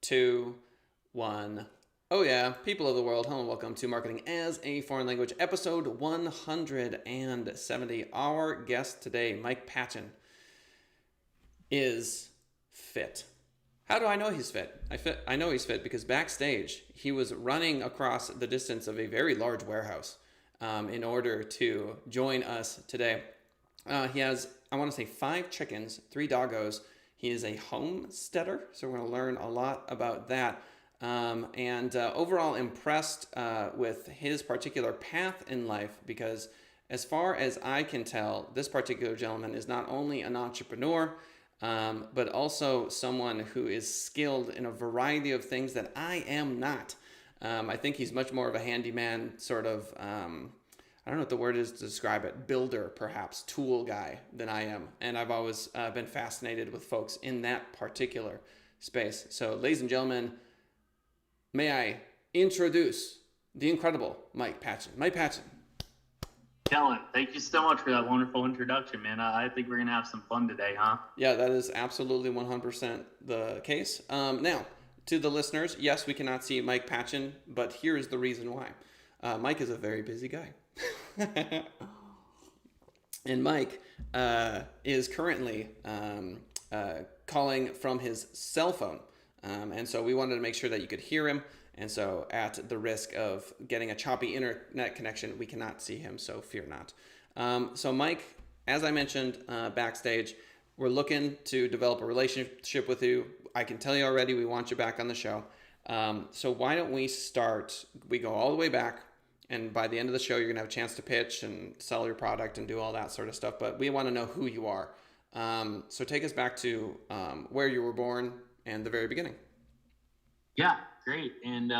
2, 1. Oh yeah, people of the world, hello and welcome to Marketing as a Foreign Language, episode 170. Our guest today, Mike Pachan, is fit. How do I know he's fit? I know he's fit because backstage he was running across the distance of a very large warehouse in order to join us today. He has, I want to say, 5 chickens, 3 doggos. He is a homesteader, so we're going to learn a lot about that. And overall impressed with his particular path in life because as far as I can tell, this particular gentleman is not only an entrepreneur, but also someone who is skilled in a variety of things that I am not. I think he's much more of a handyman sort of, I don't know what the word is to describe it, builder perhaps, tool guy than I am. And I've always been fascinated with folks in that particular space. So ladies and gentlemen, may I introduce the incredible Mike Pachan. Mike Pachan. Kellen, thank you so much for that wonderful introduction, man. I think we're going to have some fun today, huh? Yeah, that is absolutely 100% the case. Now, to the listeners, yes, we cannot see Mike Pachan, but here is the reason why. Mike is a very busy guy. And Mike is currently calling from his cell phone. And so we wanted to make sure that you could hear him. And so at the risk of getting a choppy internet connection, we cannot see him, so fear not. So Mike, as I mentioned backstage, we're looking to develop a relationship with you. I can tell you already we want you back on the show. So why don't we start, we go all the way back, and by the end of the show, you're going to have a chance to pitch and sell your product and do all that sort of stuff. But we want to know who you are. So take us back to where you were born and the very beginning. Yeah, great. And,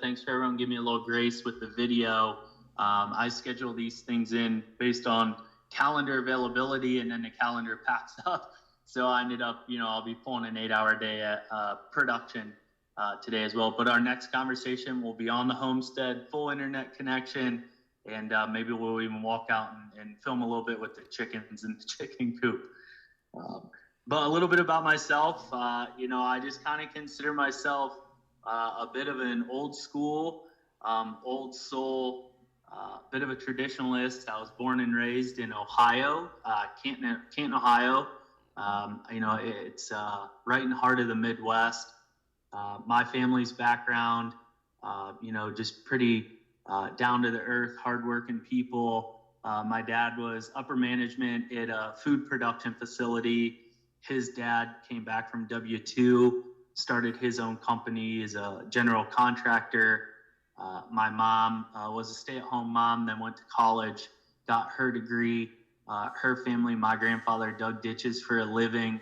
thanks for everyone giving me a little grace with the video. I schedule these things in based on calendar availability, and then the calendar packs up. So I ended up, I'll be pulling an 8-hour day at production today as well. But our next conversation will be on the homestead, full internet connection, and maybe we'll even walk out and film a little bit with the chickens in the chicken coop. But a little bit about myself, I just kind of consider myself a bit of an old school, old soul, bit of a traditionalist. I was born and raised in Ohio, Canton, Ohio. It's right in the heart of the Midwest. My family's background, just pretty down to the earth, hardworking people. My dad was upper management at a food production facility. His dad came back from W-2, started his own company as a general contractor. My mom was a stay-at-home mom, then went to college, got her degree. Her family, my grandfather dug ditches for a living.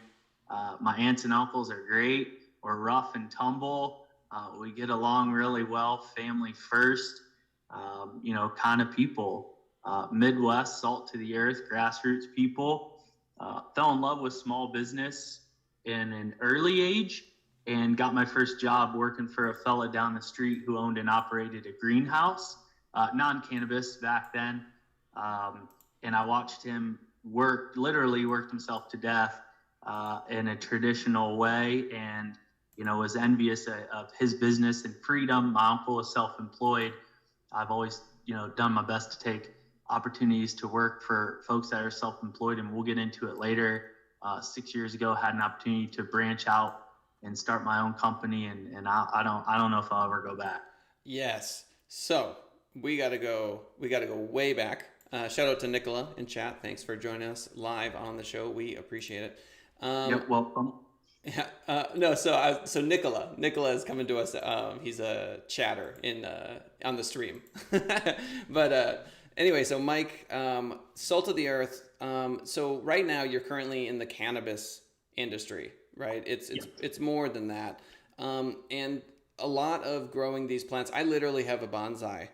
My aunts and uncles are great. We're rough and tumble. We get along really well, family first, kind of people. Midwest, salt to the earth, grassroots people. Fell in love with small business in an early age and got my first job working for a fella down the street who owned and operated a greenhouse, non-cannabis back then. And I watched him literally worked himself to death in a traditional way, and, was envious of his business and freedom. My uncle is self-employed. I've always, done my best to take opportunities to work for folks that are self-employed, and we'll get into it later. 6 years ago, had an opportunity to branch out and start my own company, and I don't know if I'll ever go back. Yes. So we gotta go way back. Shout out to Nicola in chat. Thanks for joining us live on the show. We appreciate it. Yep, welcome. Yeah. So Nicola is coming to us. He's a chatter on the stream. But anyway, so Mike, salt of the earth. So right now you're currently in the cannabis industry, right? It's more than that. And a lot of growing these plants. I literally have a bonsai.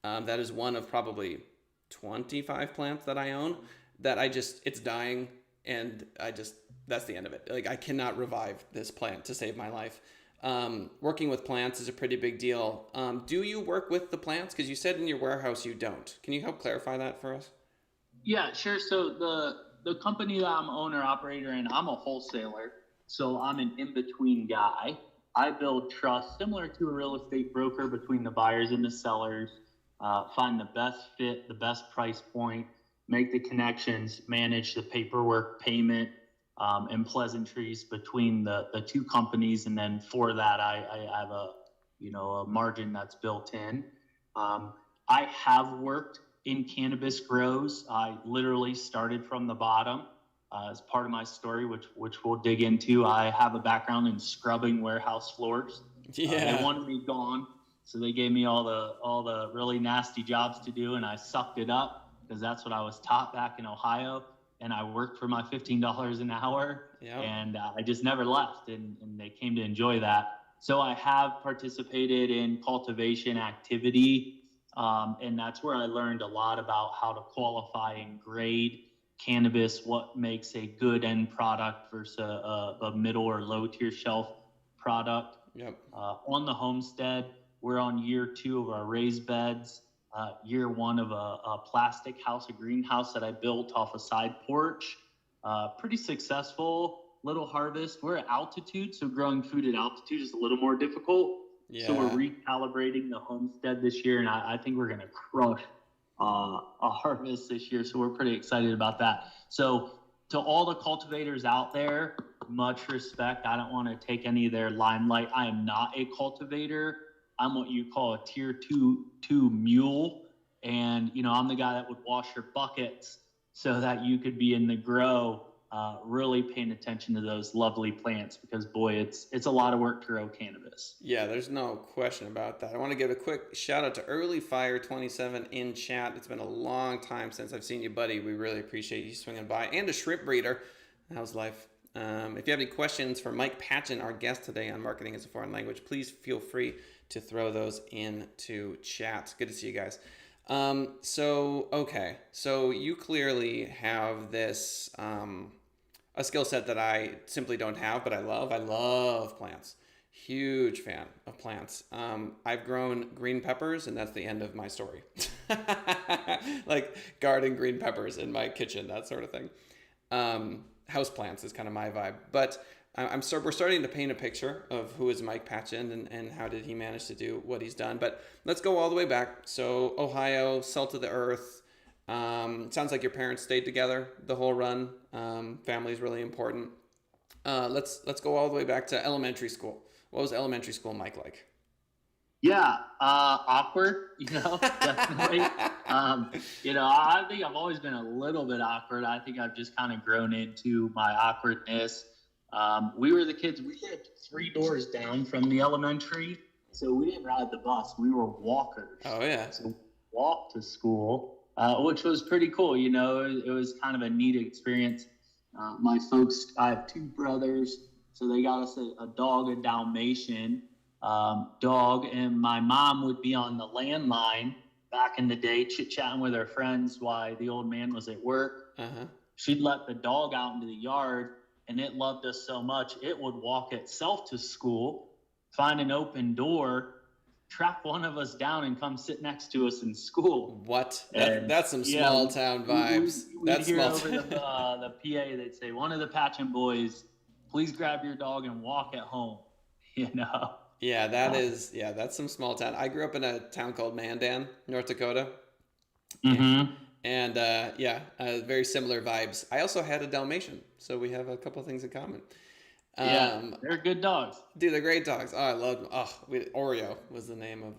That is one of probably 25 plants that I own that it's dying, and that's the end of it. Like, I cannot revive this plant to save my life. Working with plants is a pretty big deal. Do you work with the plants? Because you said in your warehouse you don't. Can you help clarify that for us? Yeah, sure. So the company that I'm owner operator in, I'm a wholesaler. So I'm an in-between guy. I build trust similar to a real estate broker between the buyers and the sellers, find the best fit, the best price point, make the connections, manage the paperwork, payment, and pleasantries between the two companies. And then for that, I have a margin that's built in. I have worked in cannabis grows. I literally started from the bottom. As part of my story, which we'll dig into, I have a background in scrubbing warehouse floors. Yeah. They wanted me gone, so they gave me all the really nasty jobs to do, and I sucked it up because that's what I was taught back in Ohio. And I worked for my $15 an hour, Yep. and I just never left, and they came to enjoy that. So I have participated in cultivation activity, and that's where I learned a lot about how to qualify and grade cannabis, what makes a good end product versus a middle or low tier shelf product. Yep. On the homestead, we're on year 2 of our raised beds, year 1 of a plastic house, a greenhouse that I built off a side porch. Pretty successful little harvest. We're at altitude, so growing food at altitude is a little more difficult. Yeah. So we're recalibrating the homestead this year, and I think we're going to crush a harvest this year, so we're pretty excited about that. So to all the cultivators out there, much respect. I don't want to take any of their limelight. I am not a cultivator. I'm what you call a tier two mule, and I'm the guy that would wash your buckets so that you could be in the grow, really paying attention to those lovely plants, because boy, it's a lot of work to grow cannabis. Yeah, there's no question about that. I want to give a quick shout out to Early Fire 27 in chat. It's been a long time since I've seen you, buddy. We really appreciate you swinging by. And a shrimp breeder. How's life? If you have any questions for Mike Pachan, our guest today on Marketing as a Foreign Language, please feel free to throw those into chat. Good to see you guys. So you clearly have this a skill set that I simply don't have, but I love. I love plants. Huge fan of plants. I've grown green peppers, and that's the end of my story. Like garden green peppers in my kitchen, that sort of thing. House plants is kind of my vibe. But we're starting to paint a picture of who is Mike Pachan and how did he manage to do what he's done. But let's go all the way back. So Ohio, salt of the earth. Sounds like your parents stayed together the whole run. Family is really important. Let's go all the way back to elementary school. What was elementary school, Mike, like? Yeah, awkward, definitely. I think I've always been a little bit awkward. I think I've just kind of grown into my awkwardness. We were the kids, we lived 3 doors down from the elementary, so we didn't ride the bus. We were walkers. Oh, yeah. So we walked to school, which was pretty cool. It was kind of a neat experience. My folks, I have 2 brothers, so they got us a dog, a Dalmatian dog, and my mom would be on the landline back in the day chit-chatting with her friends while the old man was at work. Uh-huh. She'd let the dog out into the yard, and it loved us so much it would walk itself to school, find an open door, track one of us down, and come sit next to us in school. What? That's some small town vibes. We'd hear over the PA, they'd say, "One of the Pachan boys, please grab your dog and walk it home." Yeah, that's some small town. I grew up in a town called Mandan, North Dakota. Mm-hmm. And very similar vibes. I also had a Dalmatian, so we have a couple things in common. They're good dogs. Dude, they're great dogs. Oh, I love them. Oreo was the name of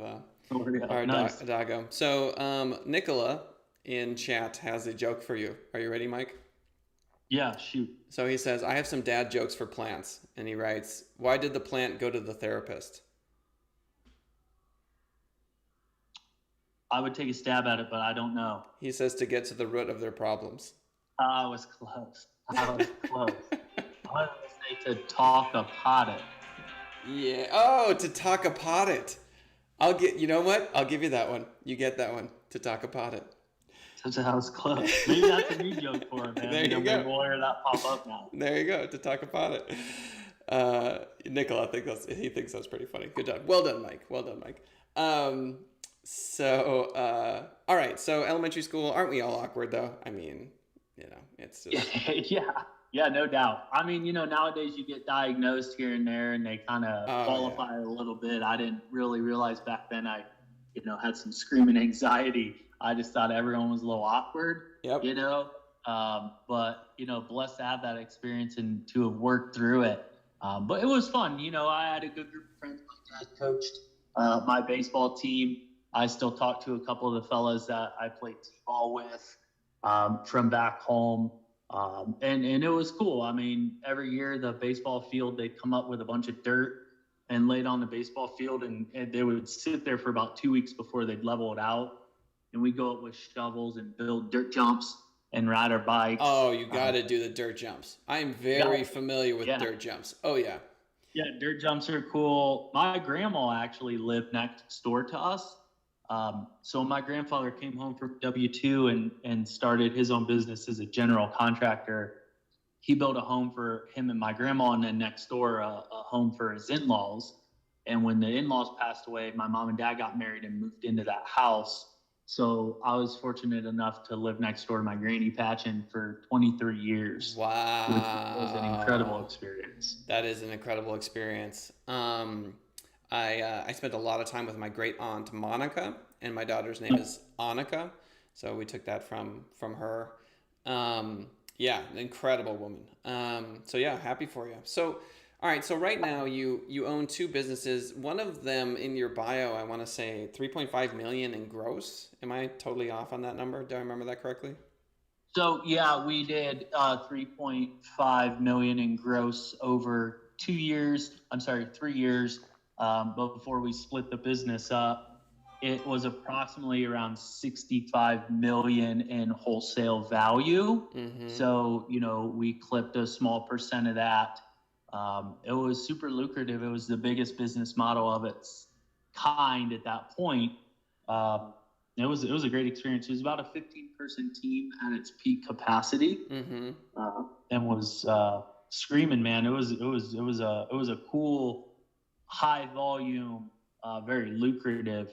our doggo. So Nicola in chat has a joke for you. Are you ready, Mike? Yeah, shoot. So he says, I have some dad jokes for plants. And he writes, why did the plant go to the therapist? I would take a stab at it, but I don't know. He says to get to the root of their problems. I was close. I was close. I wanted to say to talk about it. Yeah. Oh, to talk about it. You know what? I'll give you that one. You get that one. To talk about it. That was close. Maybe that's a new joke for him, man. There you go. We'll hear that pop up now. There you go. To talk about it. Nicola, he thinks that's pretty funny. Good job. Well done, Mike. All right. So elementary school, aren't we all awkward though? I mean, it's just. Yeah. Yeah, no doubt. I mean, nowadays you get diagnosed here and there and they kind of Oh yeah. qualify a little bit. I didn't really realize back then I, had some screaming anxiety. I just thought everyone was a little awkward, Yep. but, blessed to have that experience and to have worked through it. But it was fun. I had a good group of friends. My dad coached my baseball team. I still talk to a couple of the fellas that I played t-ball with from back home. And it was cool. I mean, every year the baseball field, they'd come up with a bunch of dirt and lay it on the baseball field, and they would sit there for about 2 weeks before they'd level it out. And we'd go up with shovels and build dirt jumps and ride our bikes. Oh, you got to do the dirt jumps. I'm very familiar with dirt jumps. Oh yeah. Yeah, dirt jumps are cool. My grandma actually lived next door to us. So my grandfather came home from W-2 and started his own business as a general contractor. He built a home for him and my grandma, and then next door a home for his in-laws. And when the in-laws passed away, my mom and dad got married and moved into that house. So I was fortunate enough to live next door to my granny Pachan for 23 years. Wow. Which was an incredible experience. That is an incredible experience. I spent a lot of time with my great aunt Monica, and my daughter's name is Annika, so we took that from her. Yeah, an incredible woman. So yeah, happy for you. So, all right. So right now you own two businesses. One of them in your bio, I want to say 3.5 million in gross. Am I totally off on that number? Do I remember that correctly? So yeah, we did 3.5 million in gross over 2 years. I'm sorry, 3 years. But before we split the business up, it was approximately around 65 million in wholesale value. Mm-hmm. So, we clipped a small percent of that. It was super lucrative. It was the biggest business model of its kind at that point. It was a great experience. It was about a 15-person team at its peak capacity, and was screaming, man. It was a cool, high volume, very lucrative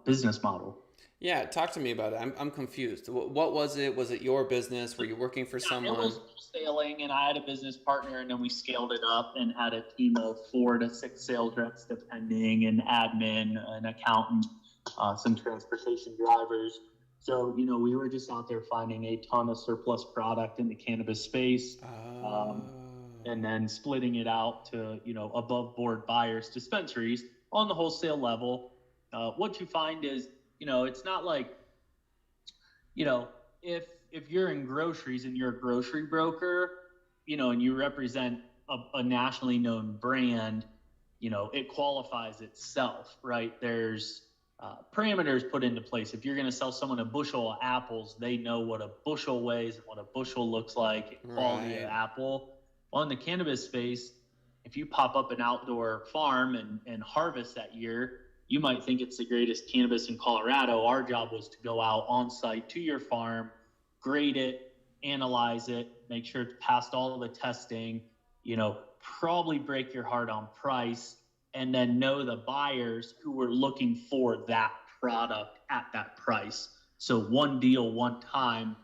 business model. Yeah, talk to me about it. I'm confused. What was it? Was it your business? Were you working for someone? It was wholesaling, and I had a business partner, and then we scaled it up and had a team of 4 to 6 sales reps, depending, and admin, an accountant, some transportation drivers. So, we were just out there finding a ton of surplus product in the cannabis space, and then splitting it out to, above board buyers, dispensaries on the wholesale level. What you find is, it's not like, if you're in groceries and you're a grocery broker, and you represent a nationally known brand, it qualifies itself, right? There's parameters put into place. If you're going to sell someone a bushel of apples, they know what a bushel weighs and what a bushel looks like, quality of apple. Well, in the cannabis space, if you pop up an outdoor farm and harvest that year, you might think it's the greatest cannabis in Colorado. Our job was to go out on site to your farm, grade it, analyze it, make sure it's passed all of the testing, probably break your heart on price, and then know the buyers who were looking for that product at that price. So one deal, one time.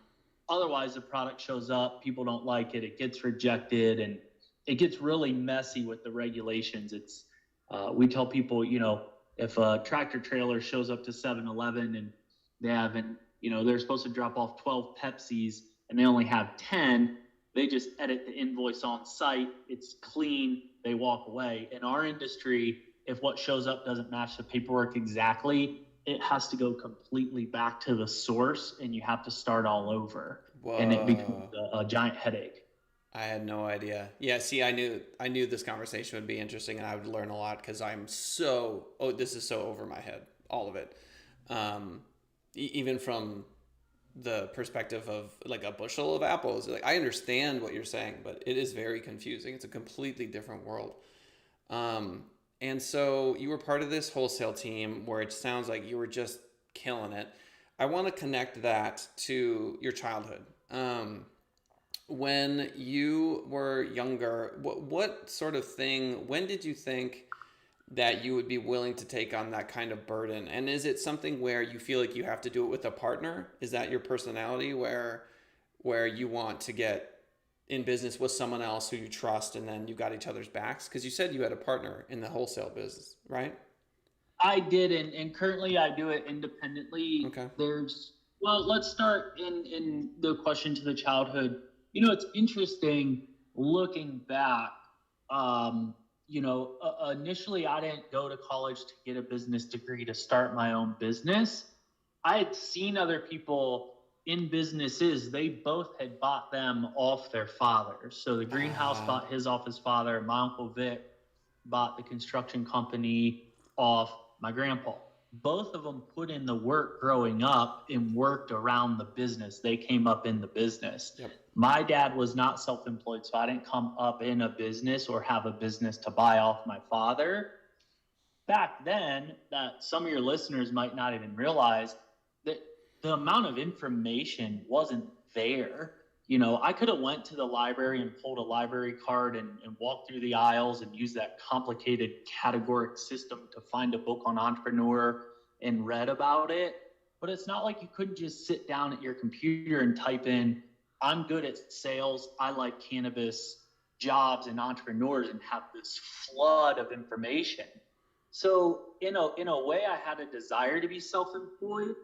Otherwise, the product shows up, people don't like it, it gets rejected, and it gets really messy with the regulations. It's we tell people, if a tractor trailer shows up to 7-Eleven and they haven't, they're supposed to drop off 12 Pepsis and they only have 10, they just edit the invoice on site. It's clean. They walk away. In our industry, if what shows up doesn't match the paperwork exactly, it has to go completely back to the source and you have to start all over. Whoa. And it becomes a giant headache. I had no idea. Yeah, see, I knew this conversation would be interesting and I would learn a lot because this is so over my head, all of it. Even from the perspective of like a bushel of apples, like I understand what you're saying, but it is very confusing. It's a completely different world. And so you were part of this wholesale team where it sounds like you were just killing it. I want to connect that to your childhood. When you were younger, what sort of thing, when did you think that you would be willing to take on that kind of burden? And is it something where you feel like you have to do it with a partner? Is that your personality where you want to get in business with someone else who you trust, and then you got each other's backs? Because you said you had a partner in the wholesale business, right? I did, and currently I do it independently. Okay. Well, let's start in the question to the childhood. It's interesting looking back. Initially I didn't go to college to get a business degree to start my own business. I had seen other people in businesses, they both had bought them off their father. So the greenhouse Ah, bought his off his father. My Uncle Vic bought the construction company off my grandpa. Both of them put in the work growing up and worked around the business. They came up in the business. yep. My dad was not self employed, so I didn't come up in a business or have a business to buy off my father. Back then, that some of your listeners might not even realize that the amount of information wasn't there. I could have went to the library and pulled a library card and walked through the aisles and used that complicated categoric system to find a book on entrepreneur and read about it. But it's not like you couldn't just sit down at your computer and type in, I'm good at sales, I like cannabis, jobs, and entrepreneurs, and have this flood of information. So in a way, I had a desire to be self-employed,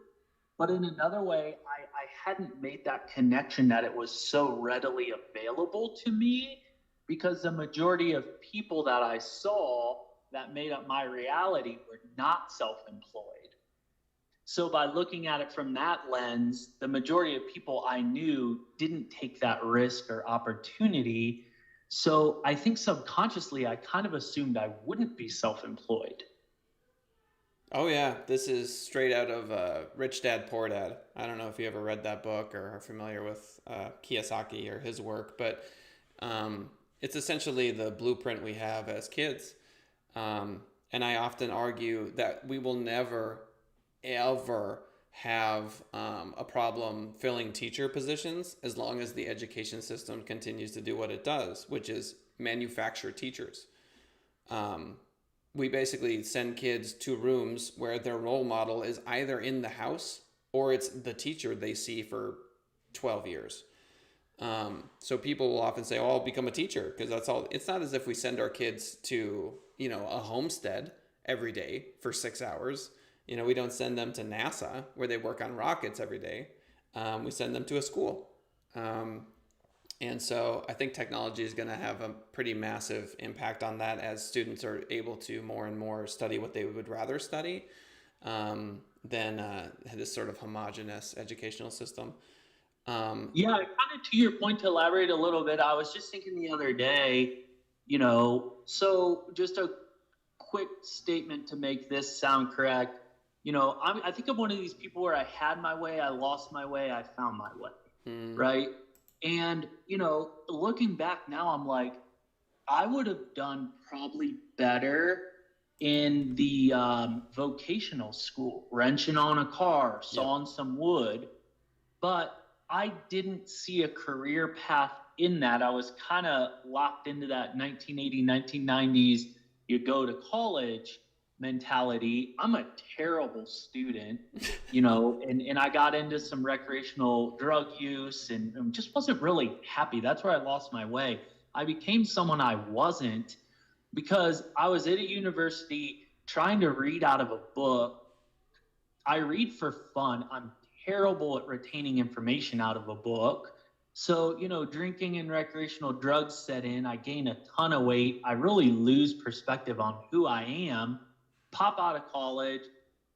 but in another way, I hadn't made that connection that it was so readily available to me, because the majority of people that I saw that made up my reality were not self-employed. So by looking at it from that lens, the majority of people I knew didn't take that risk or opportunity. So I think subconsciously, I kind of assumed I wouldn't be self-employed. Oh yeah, this is straight out of Rich Dad Poor Dad. I don't know if you ever read that book or are familiar with Kiyosaki or his work, but it's essentially the blueprint we have as kids. And I often argue that we will never, ever have a problem filling teacher positions as long as the education system continues to do what it does, which is manufacture teachers. We basically send kids to rooms where their role model is either in the house or it's the teacher they see for 12 years. So people will often say, "Oh, I'll become a teacher," because that's all. It's not as if we send our kids to, a homestead every day for 6 hours. We don't send them to NASA where they work on rockets every day. We send them to a school. And so I think technology is going to have a pretty massive impact on that as students are able to more and more study what they would rather study than this sort of homogenous educational system. Yeah, kind of to your point, to elaborate a little bit, I was just thinking the other day, so just a quick statement to make this sound correct. I think I'm one of these people where I had my way, I lost my way, I found my way, right? And, looking back now, I'm like, I would have done probably better in the vocational school, wrenching on a car, sawing some wood. But I didn't see a career path in that. I was kind of locked into that 1980, 1990s, you go to college mentality. I'm a terrible student, and I got into some recreational drug use and just wasn't really happy. That's where I lost my way. I became someone I wasn't, because I was at a university trying to read out of a book. I read for fun. I'm terrible at retaining information out of a book. So, drinking and recreational drugs set in. I gain a ton of weight. I really lose perspective on who I am. Pop out of college,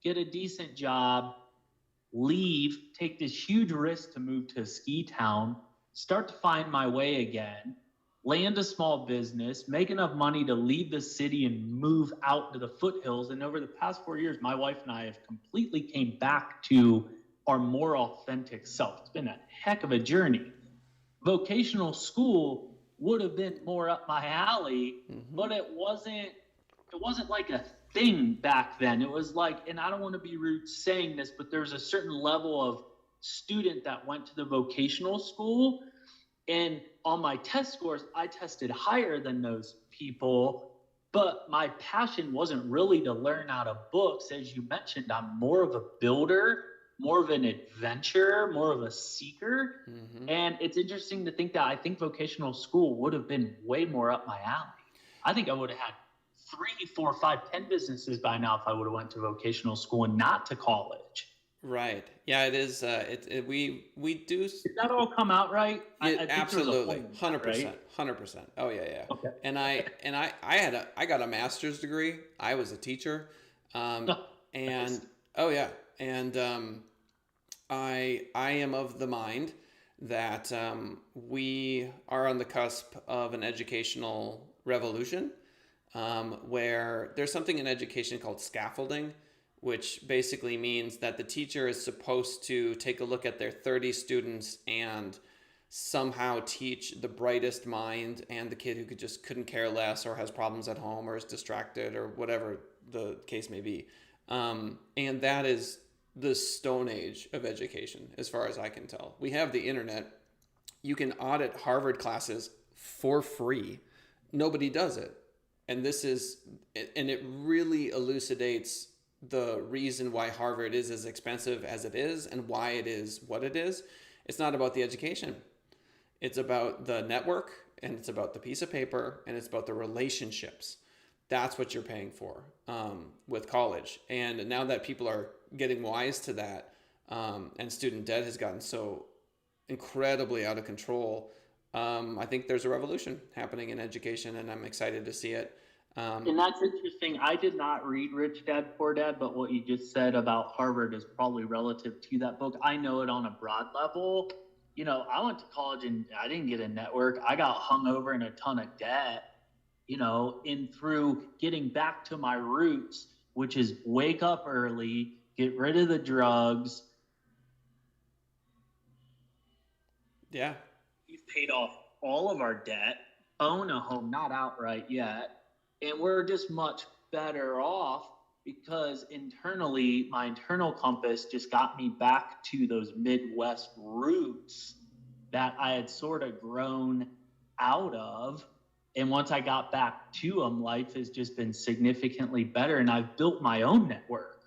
get a decent job, leave, take this huge risk to move to a ski town, start to find my way again, land a small business, make enough money to leave the city and move out to the foothills. And over the past 4 years, my wife and I have completely came back to our more authentic self. It's been a heck of a journey. Vocational school would have been more up my alley, but it wasn't like a thing back then. It was like, and I don't want to be rude saying this, but there's a certain level of student that went to the vocational school, and on my test scores, I tested higher than those people, but my passion wasn't really to learn out of books. As you mentioned, I'm more of a builder. more of an adventurer, more of a seeker. Hmm. And it's interesting to think that I think vocational school would have been way more up my alley. I think I would have had 3, 4, 5, 10 businesses by now if I would have went to vocational school and not to college. Right. Yeah, it is. We do. Did that all come out right? Yeah, I think there was a absolutely, point in that, 100%, right? 100%. Oh yeah, yeah. Okay. I got a master's degree. I was a teacher, um, and Nice. oh yeah, and I am of the mind that we are on the cusp of an educational revolution, where there's something in education called scaffolding, which basically means that the teacher is supposed to take a look at their 30 students and somehow teach the brightest mind and the kid who couldn't care less or has problems at home or is distracted or whatever the case may be. And that is the stone age of education, as far as I can tell. We have the internet. You can audit Harvard classes for free. Nobody does it. And it really elucidates the reason why Harvard is as expensive as it is and why it is what it is. It's not about the education. It's about the network, and it's about the piece of paper, and it's about the relationships. That's what you're paying for with college. And now that people are getting wise to that, and student debt has gotten so incredibly out of control, I think there's a revolution happening in education, and I'm excited to see it. And that's interesting. I did not read Rich Dad Poor Dad, but what you just said about Harvard is probably relative to that book. I know it on a broad level. I went to college and I didn't get a network. I got hung over in a ton of debt, and through getting back to my roots, which is wake up early, get rid of the drugs. Yeah. We've paid off all of our debt, own a home, not outright yet, and we're just much better off because internally, my internal compass just got me back to those Midwest roots that I had sort of grown out of. And once I got back to them, life has just been significantly better. And I've built my own network.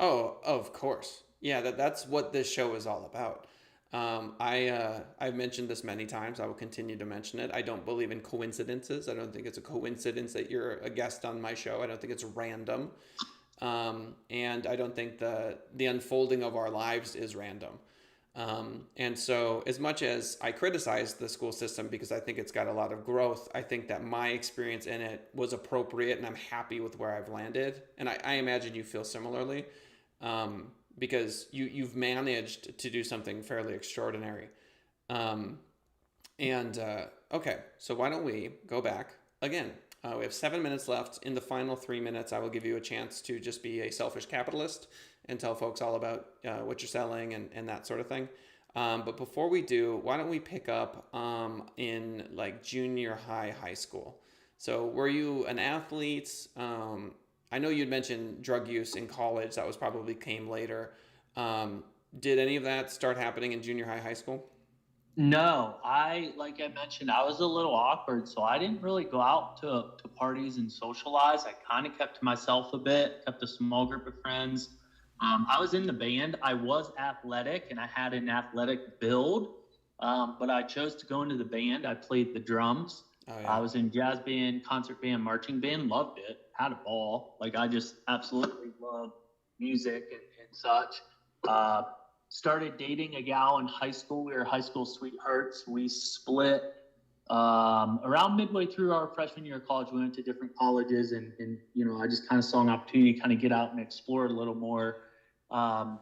Oh, of course. Yeah, that's what this show is all about. I've mentioned this many times. I will continue to mention it. I don't believe in coincidences. I don't think it's a coincidence that you're a guest on my show. I don't think it's random, and I don't think the unfolding of our lives is random. And so, as much as I criticize the school system because I think it's got a lot of growth, I think that my experience in it was appropriate, and I'm happy with where I've landed. And I imagine you feel similarly, because you've managed to do something fairly extraordinary. Um, and okay, so why don't we go back again? We have 7 minutes left. In the final 3 minutes, I will give you a chance to just be a selfish capitalist and tell folks all about what you're selling and that sort of thing. But before we do, why don't we pick up in like junior high, high school? So were you an athlete? I know you'd mentioned drug use in college. That was probably came later. Did any of that start happening in junior high, high school? No, like I mentioned, I was a little awkward, so I didn't really go out to parties and socialize. I kind of kept to myself a bit, kept a small group of friends. I was in the band. I was athletic and I had an athletic build, but I chose to go into the band. I played the drums. Oh I yeah. was in jazz band, concert band, marching band, loved it, had a ball. Like I just absolutely love music and such. Uh, Started dating a gal in high school. We were high school sweethearts. We split around midway through our freshman year of college. We went to different colleges, and I just kind of saw an opportunity to kind of get out and explore a little more. Um,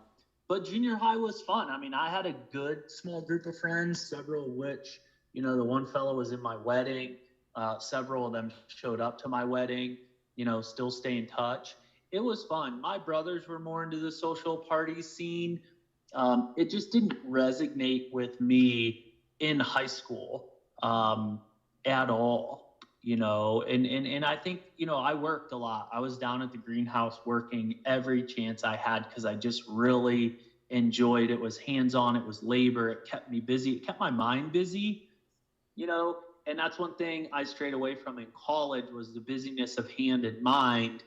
but junior high was fun. I mean, I had a good small group of friends, several of which, the one fellow was in my wedding. Several of them showed up to my wedding, still stay in touch. It was fun. My brothers were more into the social party scene. It just didn't resonate with me in high school at all, and I think, I worked a lot. I was down at the greenhouse working every chance I had because I just really enjoyed it. It was hands-on, it was labor, it kept me busy, it kept my mind busy, and that's one thing I strayed away from in college was the busyness of hand and mind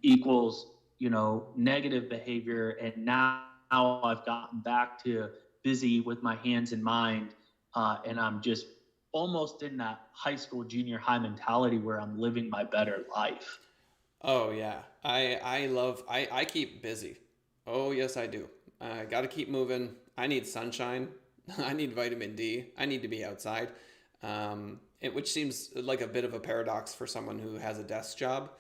equals negative behavior. And now I've gotten back to busy with my hands and mind. And I'm just almost in that high school, junior high mentality where I'm living my better life. Oh yeah, I keep busy. Oh yes, I do. I got to keep moving. I need sunshine. I need vitamin D. I need to be outside. Which seems like a bit of a paradox for someone who has a desk job.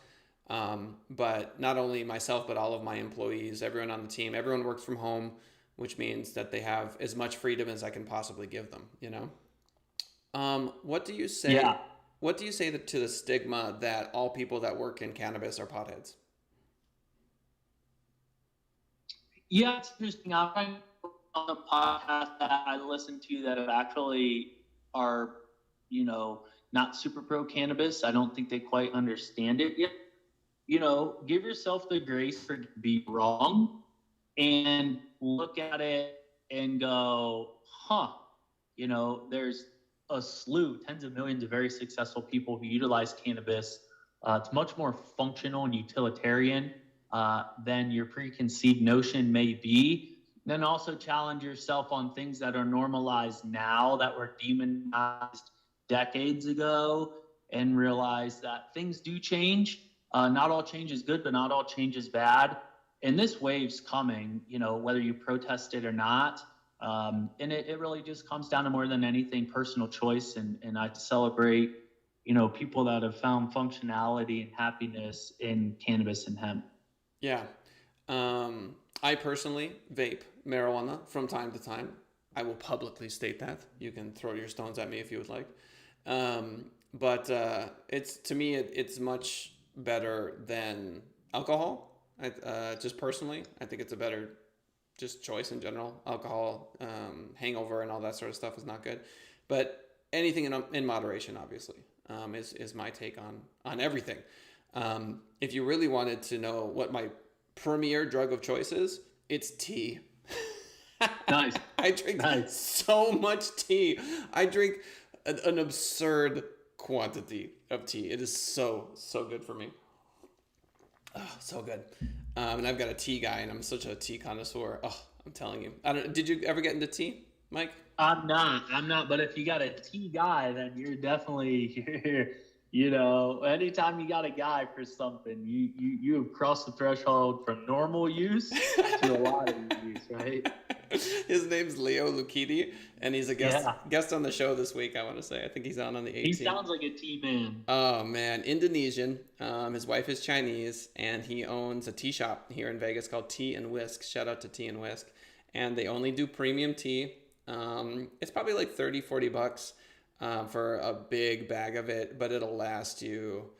But not only myself, but all of my employees, everyone on the team, everyone works from home, which means that they have as much freedom as I can possibly give them. You know. What do you say? Yeah. What do you say to the stigma that all people that work in cannabis are potheads? Yeah, it's interesting. I'm trying on the podcast that I listen to that have actually are, not super pro cannabis. I don't think they quite understand it yet. Give yourself the grace for be wrong and look at it and go, huh, there's a slew, tens of millions of very successful people who utilize cannabis. It's much more functional and utilitarian than your preconceived notion may be. Then also challenge yourself on things that are normalized now that were demonized decades ago and realize that things do change. Not all change is good, but not all change is bad. And this wave's coming, whether you protest it or not. And it really just comes down to more than anything personal choice. And I celebrate, people that have found functionality and happiness in cannabis and hemp. Yeah. I personally vape marijuana from time to time. I will publicly state that. You can throw your stones at me if you would like. But it's to me, it's much better than alcohol. Just personally, I think it's a better just choice in general. Alcohol, hangover, and all that sort of stuff is not good. But anything in moderation, obviously, is my take on everything. If you really wanted to know what my premier drug of choice is, it's tea. Nice. I drink so much tea. I drink an absurd quantity of tea. It is so good for me. Oh, so good. And I've got a tea guy, and I'm such a tea connoisseur. Oh, I'm telling you. Did you ever get into tea, Mike? I'm not. But if you got a tea guy, then you're definitely, anytime you got a guy for something, you have crossed the threshold from normal use to a lot of use, right? His name's Leo Lucchini, and he's a guest on the show this week. I want to say, I think he's on the 18th. He sounds like a tea man. Oh man, Indonesian. His wife is Chinese, and he owns a tea shop here in Vegas called Tea and Whisk. Shout out to Tea and Whisk, and they only do premium tea. It's probably like $30-$40 for a big bag of it, but it'll last you.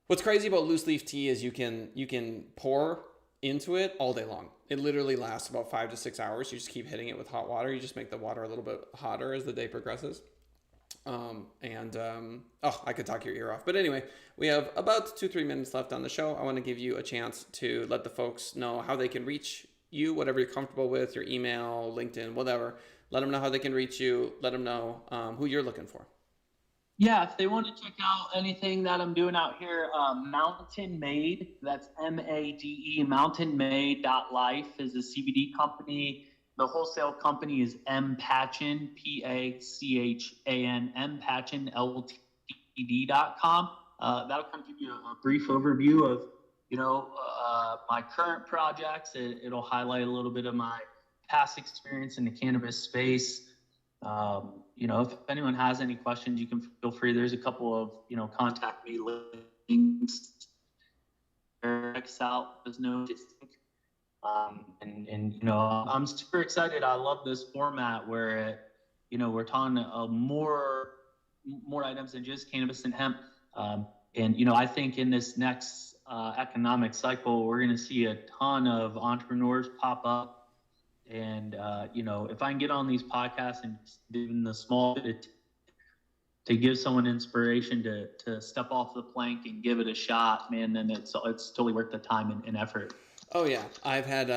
What's crazy about loose leaf tea is you can pour into it all day long. It literally lasts about 5 to 6 hours. You just keep hitting it with hot water. You just make the water a little bit hotter as the day progresses. I could talk your ear off. But anyway, we have about 2-3 minutes left on the show. I want to give you a chance to let the folks know how they can reach you, whatever you're comfortable with, your email, LinkedIn, whatever. Let them know how they can reach you. Let them know who you're looking for. Yeah, if they want to check out anything that I'm doing out here, Mountain Made, that's MADE, mountainmade.life is a CBD company. The wholesale company is Pachan, Pachan, Pachan, Ltd.com. That'll kind of give you a brief overview of, my current projects. It'll highlight a little bit of my past experience in the cannabis space. If anyone has any questions, you can feel free. There's a couple of, contact me links. X out. There's no, I'm super excited. I love this format where, we're talking more items than just cannabis and hemp. I think in this next economic cycle, we're going to see a ton of entrepreneurs pop up. And, if I can get on these podcasts and doing the small bit to give someone inspiration to step off the plank and give it a shot, man, then it's totally worth the time and effort. Oh yeah, I've had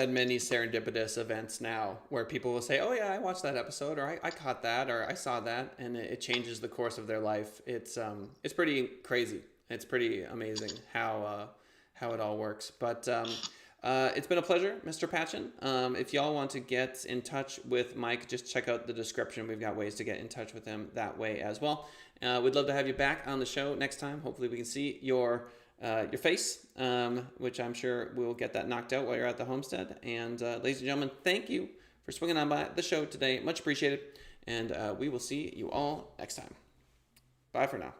many serendipitous events now where people will say, "Oh yeah, I watched that episode," or "I caught that," or "I saw that," and it changes the course of their life. It's pretty crazy. It's pretty amazing how how it all works. But it's been a pleasure, Mr. Pachan. If y'all want to get in touch with Mike, just check out the description. We've got ways to get in touch with him that way as well. We'd love to have you back on the show next time. Hopefully we can see your face, which I'm sure we'll get that knocked out while you're at the homestead. And ladies and gentlemen, thank you for swinging on by the show today. Much appreciated. And we will see you all next time. Bye for now.